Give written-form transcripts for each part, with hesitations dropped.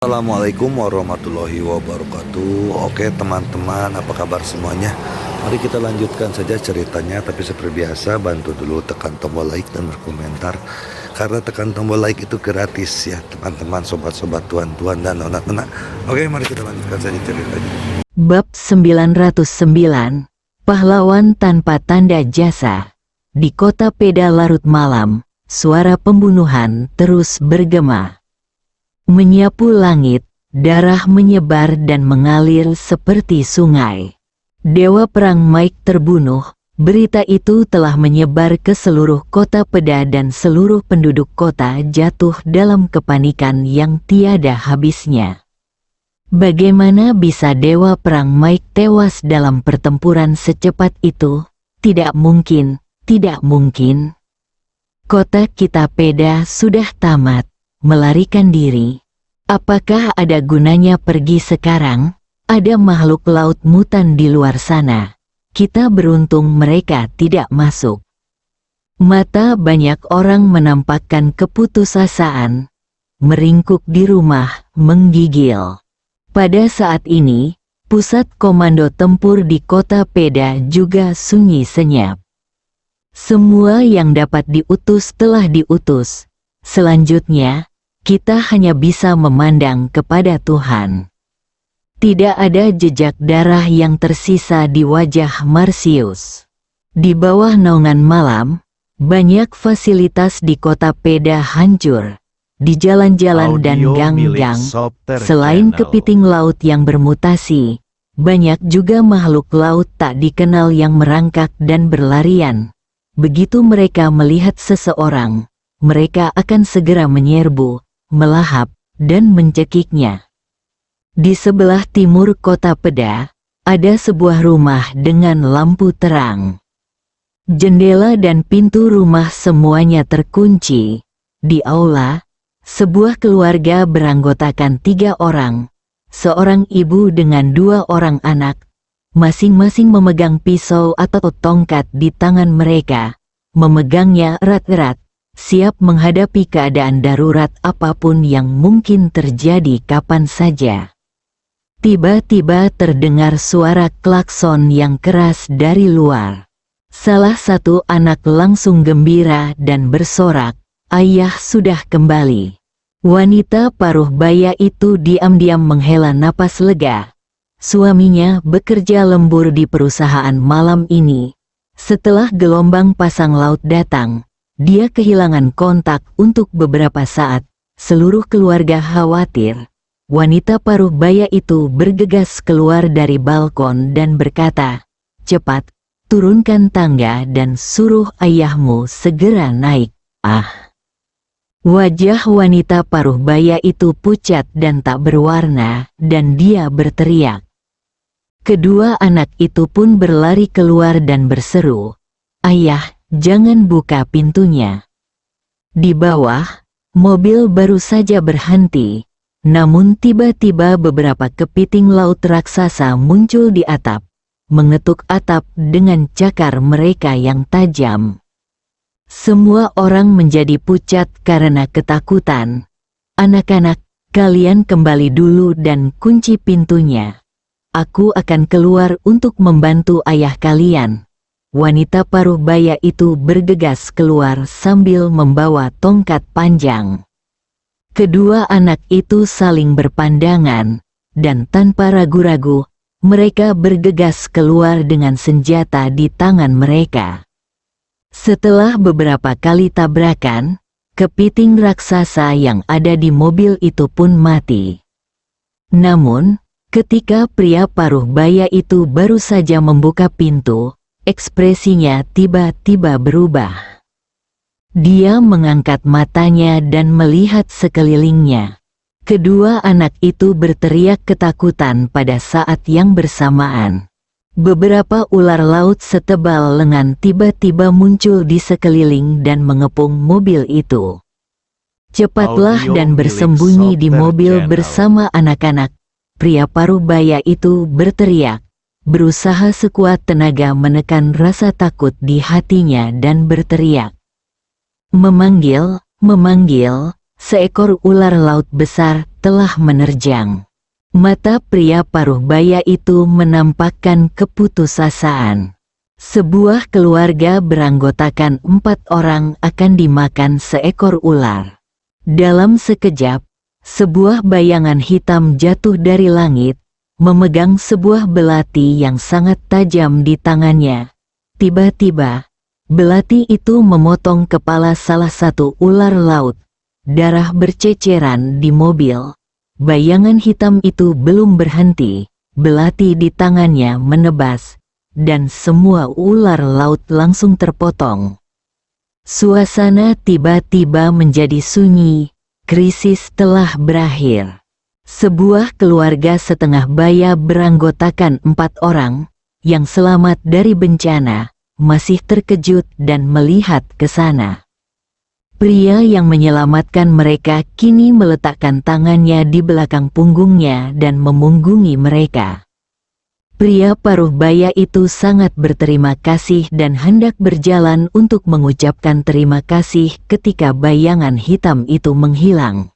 Assalamualaikum warahmatullahi wabarakatuh. Oke teman-teman, apa kabar semuanya? Mari kita lanjutkan saja ceritanya. Tapi seperti biasa, bantu dulu tekan tombol like dan berkomentar, karena tekan tombol like itu gratis ya teman-teman, sobat-sobat, tuan-tuan dan nona-nona. Oke, mari kita lanjutkan saja ceritanya. Bab 909, Pahlawan Tanpa Tanda Jasa. Di kota Peda larut malam, suara pembunuhan terus bergema. Menyapu langit, darah menyebar dan mengalir seperti sungai. Dewa perang Mike terbunuh. Berita itu telah menyebar ke seluruh kota Peda dan seluruh penduduk kota jatuh dalam kepanikan yang tiada habisnya. Bagaimana bisa Dewa perang Mike tewas dalam pertempuran secepat itu? Tidak mungkin, tidak mungkin. Kota kita Peda sudah tamat, melarikan diri. Apakah ada gunanya pergi sekarang? Ada makhluk laut mutan di luar sana. Kita beruntung mereka tidak masuk. Mata banyak orang menampakkan keputusasaan, meringkuk di rumah, menggigil. Pada saat ini, pusat komando tempur di kota Peda juga sunyi senyap. Semua yang dapat diutus telah diutus. Selanjutnya, kita hanya bisa memandang kepada Tuhan. Tidak ada jejak darah yang tersisa di wajah Marsius. Di bawah naungan malam, banyak fasilitas di kota Peda hancur. Di jalan-jalan dan gang-gang, selain kepiting laut yang bermutasi, banyak juga makhluk laut tak dikenal yang merangkak dan berlarian. Begitu mereka melihat seseorang, mereka akan segera menyerbu, melahap, dan mencekiknya. Di sebelah timur kota Peda, ada sebuah rumah dengan lampu terang. Jendela dan pintu rumah semuanya terkunci. Di aula, sebuah keluarga beranggotakan 3 orang, seorang ibu dengan 2 orang anak, masing-masing memegang pisau atau tongkat di tangan mereka, memegangnya erat-erat, siap menghadapi keadaan darurat apapun yang mungkin terjadi kapan saja. Tiba-tiba terdengar suara klakson yang keras dari luar. Salah satu anak langsung gembira dan bersorak, "Ayah sudah kembali." Wanita paruh baya itu diam-diam menghela napas lega. Suaminya bekerja lembur di perusahaan malam ini. Setelah gelombang pasang laut datang, dia kehilangan kontak untuk beberapa saat. Seluruh keluarga khawatir. Wanita paruh baya itu bergegas keluar dari balkon dan berkata, "Cepat, turunkan tangga dan suruh ayahmu segera naik." Wajah wanita paruh baya itu pucat dan tak berwarna, dan dia berteriak. Kedua anak itu pun berlari keluar dan berseru, "Ayah, jangan buka pintunya." Di bawah, mobil baru saja berhenti, namun tiba-tiba beberapa kepiting laut raksasa muncul di atap, mengetuk atap dengan cakar mereka yang tajam. Semua orang menjadi pucat karena ketakutan. "Anak-anak, kalian kembali dulu dan kunci pintunya. Aku akan keluar untuk membantu ayah kalian." Wanita paruh baya itu bergegas keluar sambil membawa tongkat panjang. Kedua anak itu saling berpandangan, dan tanpa ragu-ragu, mereka bergegas keluar dengan senjata di tangan mereka. Setelah beberapa kali tabrakan, kepiting raksasa yang ada di mobil itu pun mati. Namun, ketika pria paruh baya itu baru saja membuka pintu, ekspresinya tiba-tiba berubah. Dia mengangkat matanya dan melihat sekelilingnya. Kedua anak itu berteriak ketakutan pada saat yang bersamaan. Beberapa ular laut setebal lengan tiba-tiba muncul di sekeliling dan mengepung mobil itu. "Cepatlah dan bersembunyi di mobil bersama anak-anak," pria paruh baya itu berteriak, berusaha sekuat tenaga menekan rasa takut di hatinya dan berteriak. Memanggil, seekor ular laut besar telah menerjang. Mata pria paruh baya itu menampakkan keputusasaan. Sebuah keluarga beranggotakan 4 orang akan dimakan seekor ular. Dalam sekejap, sebuah bayangan hitam jatuh dari langit, memegang sebuah belati yang sangat tajam di tangannya. Tiba-tiba, belati itu memotong kepala salah satu ular laut. Darah berceceran di mobil. Bayangan hitam itu belum berhenti, belati di tangannya menebas, dan semua ular laut langsung terpotong. Suasana tiba-tiba menjadi sunyi, krisis telah berakhir. Sebuah keluarga setengah baya beranggotakan 4 orang, yang selamat dari bencana, masih terkejut dan melihat ke sana. Pria yang menyelamatkan mereka kini meletakkan tangannya di belakang punggungnya dan memunggungi mereka. Pria paruh baya itu sangat berterima kasih dan hendak berjalan untuk mengucapkan terima kasih ketika bayangan hitam itu menghilang.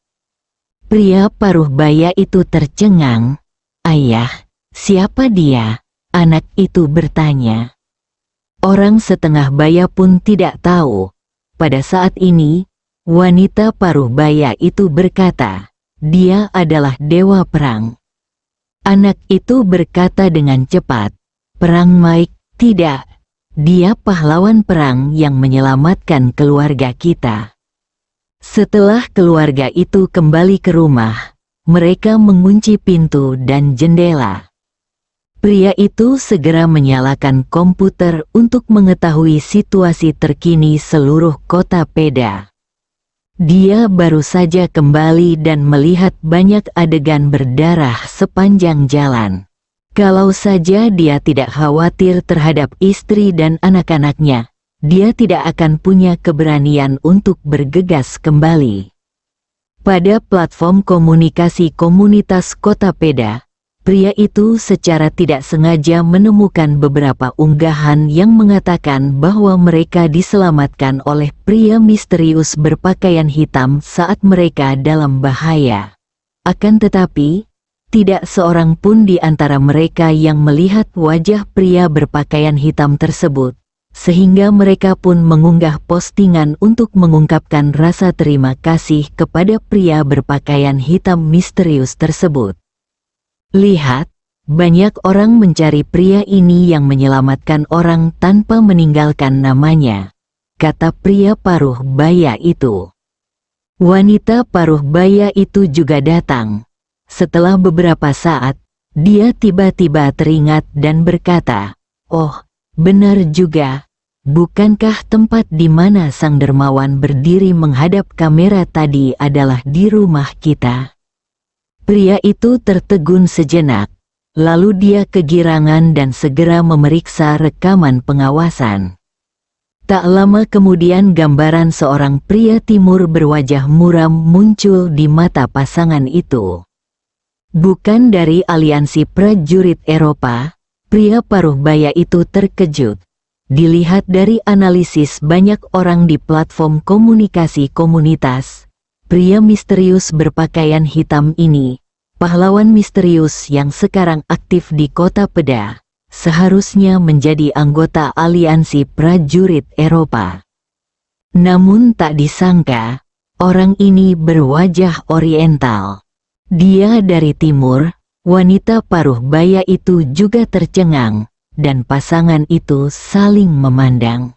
Pria paruh baya itu tercengang. "Ayah, siapa dia?" anak itu bertanya. Orang setengah baya pun tidak tahu. Pada saat ini, wanita paruh baya itu berkata, "Dia adalah dewa perang." Anak itu berkata dengan cepat, "Perang Mike, tidak. Dia pahlawan perang yang menyelamatkan keluarga kita." Setelah keluarga itu kembali ke rumah, mereka mengunci pintu dan jendela. Pria itu segera menyalakan komputer untuk mengetahui situasi terkini seluruh kota Peda. Dia baru saja kembali dan melihat banyak adegan berdarah sepanjang jalan. Kalau saja dia tidak khawatir terhadap istri dan anak-anaknya, dia tidak akan punya keberanian untuk bergegas kembali. Pada platform komunikasi komunitas kota Peda, pria itu secara tidak sengaja menemukan beberapa unggahan yang mengatakan bahwa mereka diselamatkan oleh pria misterius berpakaian hitam saat mereka dalam bahaya. Akan tetapi, tidak seorang pun di antara mereka yang melihat wajah pria berpakaian hitam tersebut, sehingga mereka pun mengunggah postingan untuk mengungkapkan rasa terima kasih kepada pria berpakaian hitam misterius tersebut. "Lihat, banyak orang mencari pria ini yang menyelamatkan orang tanpa meninggalkan namanya," kata pria paruh baya itu. Wanita paruh baya itu juga datang. Setelah beberapa saat, dia tiba-tiba teringat dan berkata, "Oh, benar juga. Bukankah tempat di mana sang dermawan berdiri menghadap kamera tadi adalah di rumah kita?" Pria itu tertegun sejenak, lalu dia kegirangan dan segera memeriksa rekaman pengawasan. Tak lama kemudian gambaran seorang pria timur berwajah muram muncul di mata pasangan itu. Bukan dari aliansi prajurit Eropa, pria paruh baya itu terkejut. Dilihat dari analisis banyak orang di platform komunikasi komunitas, pria misterius berpakaian hitam ini, pahlawan misterius yang sekarang aktif di kota Peda, seharusnya menjadi anggota aliansi prajurit Eropa. Namun tak disangka, orang ini berwajah oriental. Dia dari timur. Wanita paruh baya itu juga tercengang, dan pasangan itu saling memandang.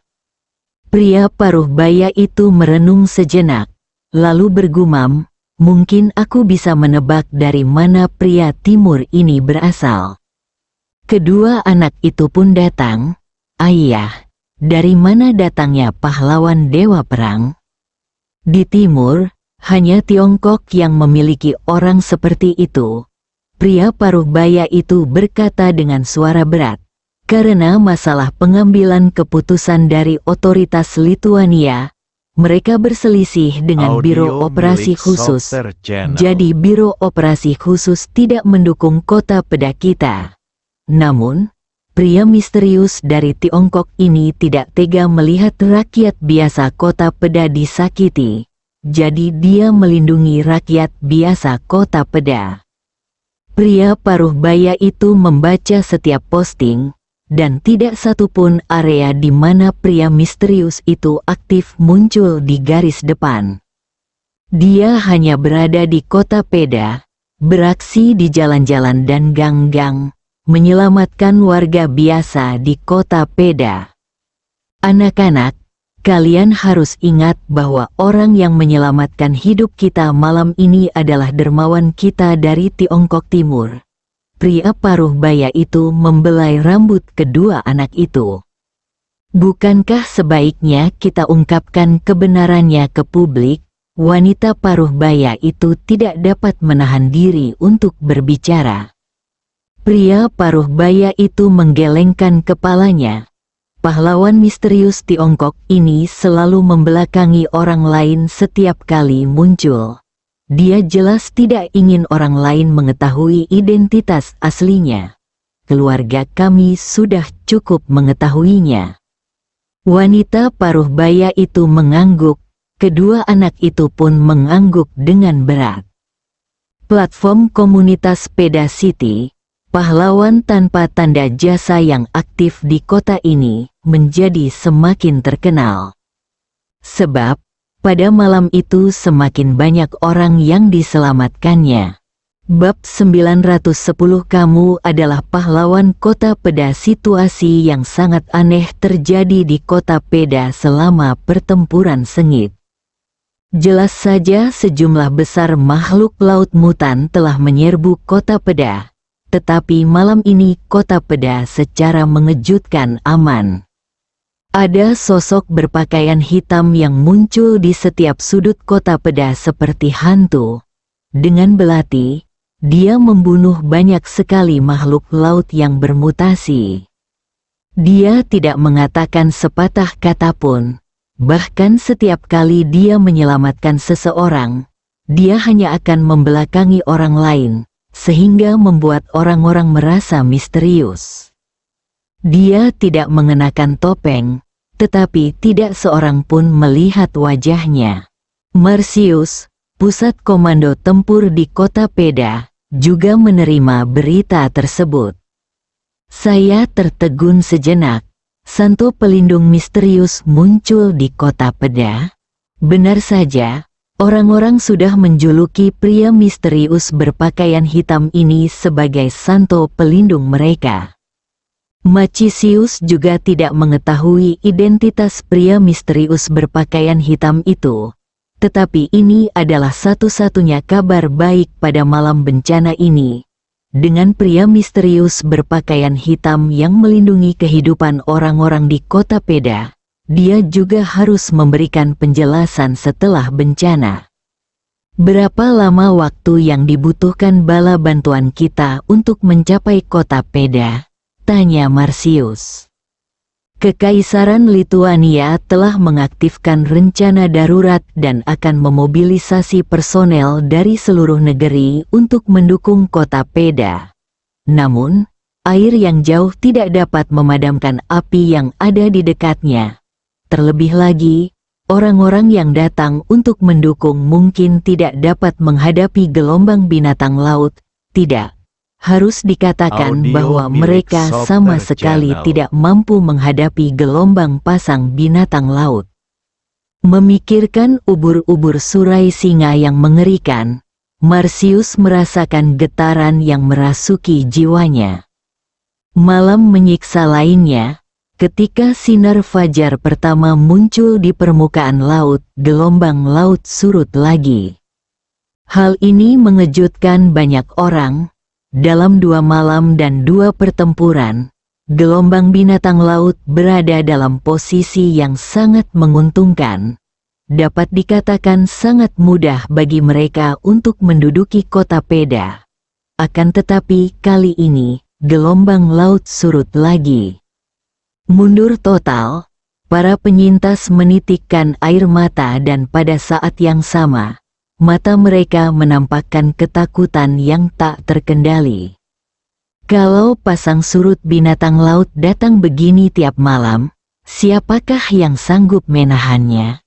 Pria paruh baya itu merenung sejenak, lalu bergumam, "Mungkin aku bisa menebak dari mana pria timur ini berasal." Kedua anak itu pun datang. "Ayah, dari mana datangnya pahlawan dewa perang?" Di timur, hanya Tiongkok yang memiliki orang seperti itu. Pria paruh baya itu berkata dengan suara berat, karena masalah pengambilan keputusan dari otoritas Lituania. Mereka berselisih dengan Biro Operasi Khusus, jadi Biro Operasi Khusus tidak mendukung kota Peda kita. Namun, pria misterius dari Tiongkok ini tidak tega melihat rakyat biasa kota Peda disakiti. jadi dia melindungi rakyat biasa Kota Peda. Pria paruh baya itu membaca setiap posting, dan tidak satupun area di mana pria misterius itu aktif muncul di garis depan. Dia hanya berada di Kota Peda, beraksi di jalan-jalan dan gang-gang, menyelamatkan warga biasa di Kota Peda. Anak-anak, kalian harus ingat bahwa orang yang menyelamatkan hidup kita malam ini adalah dermawan kita dari Tiongkok Timur. Pria paruh baya itu membelai rambut kedua anak itu. Bukankah sebaiknya kita ungkapkan kebenarannya ke publik? Wanita paruh baya itu tidak dapat menahan diri untuk berbicara. Pria paruh baya itu menggelengkan kepalanya. Pahlawan misterius Tiongkok ini selalu membelakangi orang lain setiap kali muncul. Dia jelas tidak ingin orang lain mengetahui identitas aslinya. Keluarga kami sudah cukup mengetahuinya. Wanita paruh baya itu mengangguk, kedua anak itu pun mengangguk dengan berat. Platform komunitas Peda City, pahlawan tanpa tanda jasa yang aktif di kota ini, menjadi semakin terkenal. Sebab, pada malam itu semakin banyak orang yang diselamatkannya. Bab 910 Kamu adalah pahlawan Kota Peda. Situasi yang sangat aneh terjadi di Kota Peda selama pertempuran sengit. Jelas saja sejumlah besar makhluk laut mutan telah menyerbu Kota Peda. Tetapi malam ini Kota Peda secara mengejutkan aman. Ada sosok berpakaian hitam yang muncul di setiap sudut Kota Peda seperti hantu. Dengan belati, dia membunuh banyak sekali makhluk laut yang bermutasi. Dia tidak mengatakan sepatah kata pun. Bahkan setiap kali dia menyelamatkan seseorang, dia hanya akan membelakangi orang lain, sehingga membuat orang-orang merasa misterius. Dia tidak mengenakan topeng, tetapi tidak seorang pun melihat wajahnya. Marsius, pusat komando tempur di Kota Peda, juga menerima berita tersebut. Saya tertegun sejenak. Santo pelindung misterius muncul di Kota Peda. Benar saja, orang-orang sudah menjuluki pria misterius berpakaian hitam ini sebagai santo pelindung mereka. Macisius juga tidak mengetahui identitas pria misterius berpakaian hitam itu. Tetapi ini adalah satu-satunya kabar baik pada malam bencana ini. Dengan pria misterius berpakaian hitam yang melindungi kehidupan orang-orang di Kota Peda, dia juga harus memberikan penjelasan setelah bencana. Berapa lama waktu yang dibutuhkan bala bantuan kita untuk mencapai Kota Peda? Tanya Marsius. Kekaisaran Lituania telah mengaktifkan rencana darurat dan akan memobilisasi personel dari seluruh negeri untuk mendukung Kota Peda. Namun, air yang jauh tidak dapat memadamkan api yang ada di dekatnya. Terlebih lagi, orang-orang yang datang untuk mendukung mungkin tidak dapat menghadapi gelombang binatang laut. Tidak. Harus dikatakan bahwa mereka sama sekali tidak mampu menghadapi gelombang pasang binatang laut. Memikirkan ubur-ubur surai singa yang mengerikan, Marsius merasakan getaran yang merasuki jiwanya. Malam menyiksa lainnya, ketika sinar fajar pertama muncul di permukaan laut, gelombang laut surut lagi. Hal ini mengejutkan banyak orang. Dalam 2 malam dan 2 pertempuran, gelombang binatang laut berada dalam posisi yang sangat menguntungkan. Dapat dikatakan sangat mudah bagi mereka untuk menduduki Kota Peda. Akan tetapi kali ini, gelombang laut surut lagi. Mundur total, para penyintas menitikkan air mata dan pada saat yang sama, mata mereka menampakkan ketakutan yang tak terkendali. Kalau pasang surut binatang laut datang begini tiap malam, siapakah yang sanggup menahannya?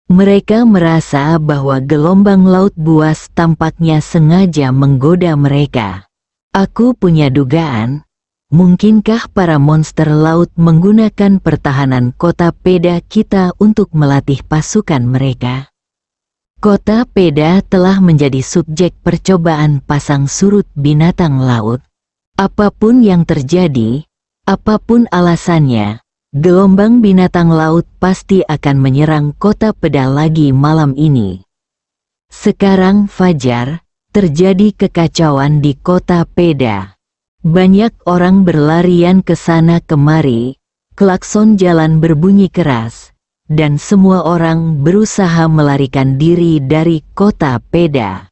Mereka merasa bahwa gelombang laut buas tampaknya sengaja menggoda mereka. Aku punya dugaan, mungkinkah para monster laut menggunakan pertahanan kota Peda kita untuk melatih pasukan mereka? Kota Peda telah menjadi subjek percobaan pasang surut binatang laut. Apapun yang terjadi, apapun alasannya, gelombang binatang laut pasti akan menyerang kota Peda lagi malam ini. Sekarang fajar, terjadi kekacauan di kota Peda. Banyak orang berlarian ke sana kemari, klakson jalan berbunyi keras, dan semua orang berusaha melarikan diri dari kota Peda.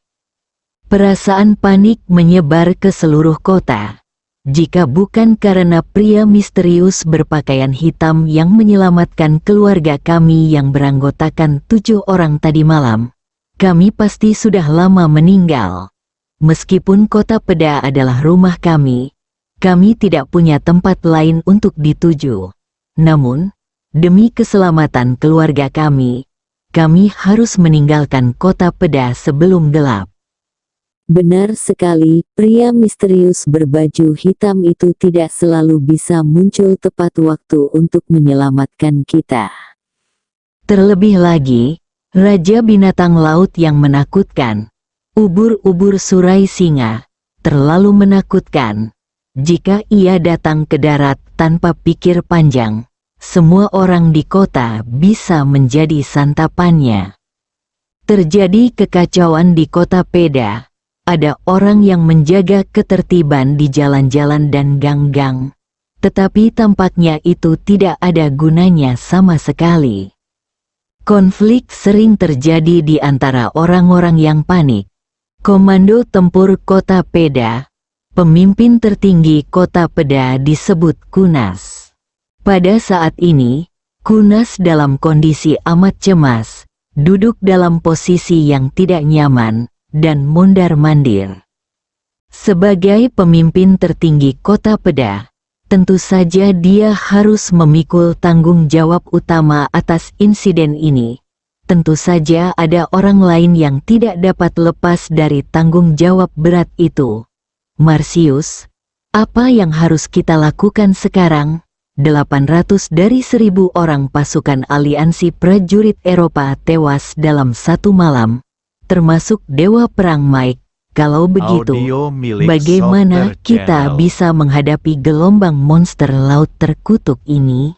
Perasaan panik menyebar ke seluruh kota. Jika bukan karena pria misterius berpakaian hitam yang menyelamatkan keluarga kami yang beranggotakan 7 orang tadi malam, kami pasti sudah lama meninggal. Meskipun kota Peda adalah rumah kami tidak punya tempat lain untuk dituju. Namun, demi keselamatan keluarga kami harus meninggalkan kota Peda sebelum gelap. Benar sekali, pria misterius berbaju hitam itu tidak selalu bisa muncul tepat waktu untuk menyelamatkan kita. Terlebih lagi, Raja Binatang Laut yang menakutkan, ubur-ubur Surai Singa, terlalu menakutkan. Jika ia datang ke darat tanpa pikir panjang, semua orang di kota bisa menjadi santapannya. Terjadi kekacauan di kota Peda. Ada orang yang menjaga ketertiban di jalan-jalan dan gang-gang, tetapi tampaknya itu tidak ada gunanya sama sekali. Konflik sering terjadi di antara orang-orang yang panik. Komando Tempur Kota Peda, pemimpin tertinggi Kota Peda disebut Kunas. Pada saat ini, Kunas dalam kondisi amat cemas, duduk dalam posisi yang tidak nyaman, dan mondar-mandir. Sebagai pemimpin tertinggi Kota Peda, tentu saja dia harus memikul tanggung jawab utama atas insiden ini. Tentu saja ada orang lain yang tidak dapat lepas dari tanggung jawab berat itu. Marcius, apa yang harus kita lakukan sekarang? 800 dari 1000 orang pasukan aliansi prajurit Eropa tewas dalam satu malam, termasuk Dewa Perang Mike. Kalau begitu, bagaimana kita bisa menghadapi gelombang monster laut terkutuk ini?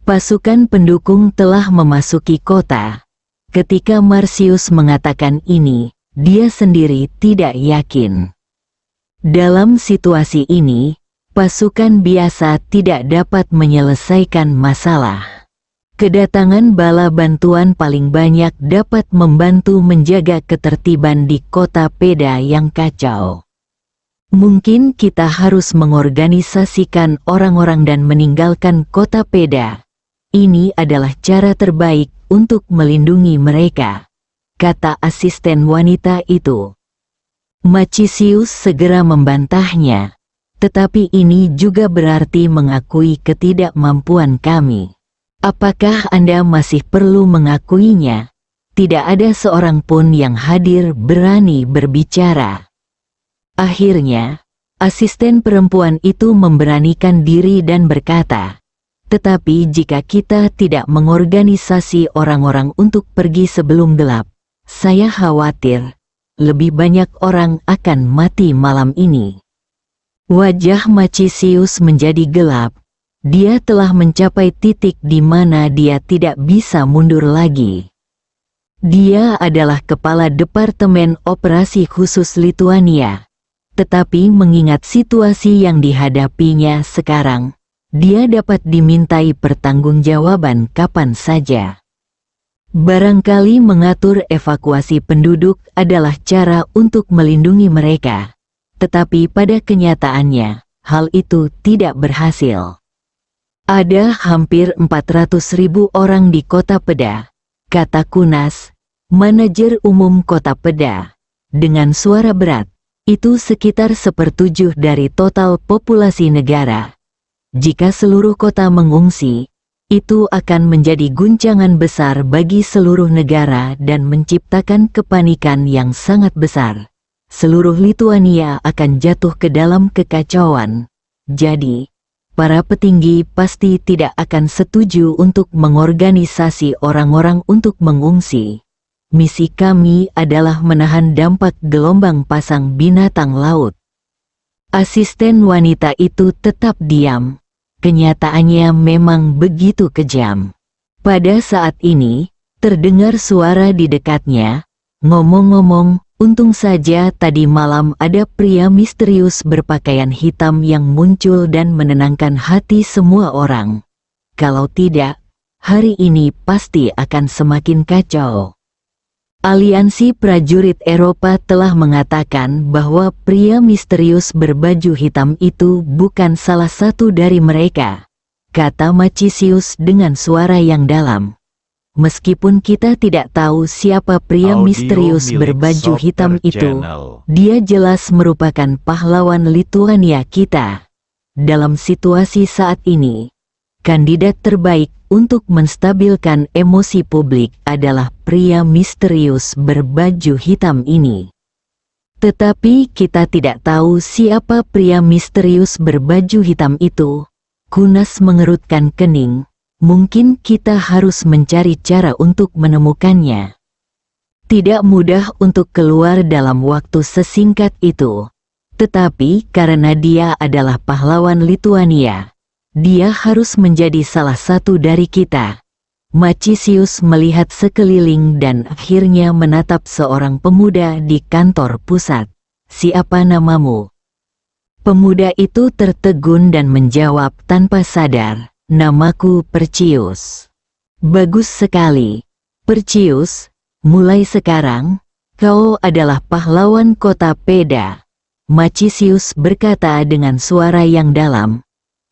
Pasukan pendukung telah memasuki kota. Ketika Marcius mengatakan ini, dia sendiri tidak yakin. Dalam situasi ini, pasukan biasa tidak dapat menyelesaikan masalah. Kedatangan bala bantuan paling banyak dapat membantu menjaga ketertiban di kota Peda yang kacau. Mungkin kita harus mengorganisasikan orang-orang dan meninggalkan kota Peda. Ini adalah cara terbaik untuk melindungi mereka, kata asisten wanita itu. Macisius segera membantahnya, tetapi ini juga berarti mengakui ketidakmampuan kami. Apakah Anda masih perlu mengakuinya? Tidak ada seorang pun yang hadir berani berbicara. Akhirnya, asisten perempuan itu memberanikan diri dan berkata, "Tetapi jika kita tidak mengorganisasi orang-orang untuk pergi sebelum gelap, saya khawatir lebih banyak orang akan mati malam ini." Wajah Macisius menjadi gelap. Dia telah mencapai titik di mana dia tidak bisa mundur lagi. Dia adalah kepala Departemen Operasi Khusus Lituania. Tetapi mengingat situasi yang dihadapinya sekarang, dia dapat dimintai pertanggungjawaban kapan saja. Barangkali mengatur evakuasi penduduk adalah cara untuk melindungi mereka. Tetapi pada kenyataannya, hal itu tidak berhasil. Ada hampir 400.000 orang di kota Peda, kata Kunas, manajer umum kota Peda. Dengan suara berat, itu sekitar 1/7 dari total populasi negara. Jika seluruh kota mengungsi, itu akan menjadi guncangan besar bagi seluruh negara dan menciptakan kepanikan yang sangat besar. Seluruh Lituania akan jatuh ke dalam kekacauan. Jadi, para petinggi pasti tidak akan setuju untuk mengorganisasi orang-orang untuk mengungsi. Misi kami adalah menahan dampak gelombang pasang binatang laut. Asisten wanita itu tetap diam. Kenyataannya memang begitu kejam. Pada saat ini, terdengar suara di dekatnya. Ngomong-ngomong, untung saja tadi malam ada pria misterius berpakaian hitam yang muncul dan menenangkan hati semua orang. Kalau tidak, hari ini pasti akan semakin kacau. Aliansi prajurit Eropa telah mengatakan bahwa pria misterius berbaju hitam itu bukan salah satu dari mereka, kata Macisius dengan suara yang dalam. Meskipun kita tidak tahu siapa pria misterius berbaju hitam itu, dia jelas merupakan pahlawan Lituania kita. Dalam situasi saat ini, kandidat terbaik untuk menstabilkan emosi publik adalah pria misterius berbaju hitam ini. Tetapi kita tidak tahu siapa pria misterius berbaju hitam itu. Kunas mengerutkan kening. Mungkin kita harus mencari cara untuk menemukannya. Tidak mudah untuk keluar dalam waktu sesingkat itu. Tetapi karena dia adalah pahlawan Lituania, dia harus menjadi salah satu dari kita. Macisius melihat sekeliling dan akhirnya menatap seorang pemuda di kantor pusat. Siapa namamu? Pemuda itu tertegun dan menjawab tanpa sadar, namaku Percius. Bagus sekali, Percius. Mulai sekarang, kau adalah pahlawan kota Peda. Macisius berkata dengan suara yang dalam.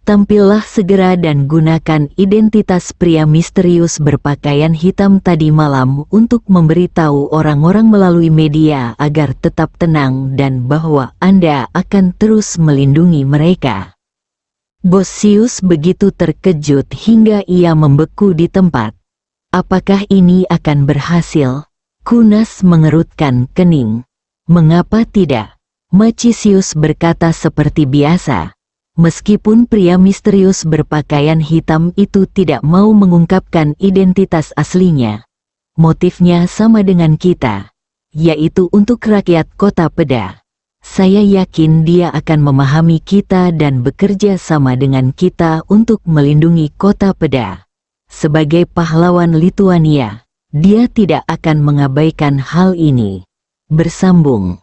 Tampillah segera dan gunakan identitas pria misterius berpakaian hitam tadi malam untuk memberitahu orang-orang melalui media agar tetap tenang dan bahwa Anda akan terus melindungi mereka. Bosius begitu terkejut hingga ia membeku di tempat. Apakah ini akan berhasil? Kunas mengerutkan kening. Mengapa tidak? Macisius berkata seperti biasa. Meskipun pria misterius berpakaian hitam itu tidak mau mengungkapkan identitas aslinya, motifnya sama dengan kita, yaitu untuk rakyat kota Peda. Saya yakin dia akan memahami kita dan bekerja sama dengan kita untuk melindungi kota Peda. Sebagai pahlawan Lituania, dia tidak akan mengabaikan hal ini. Bersambung.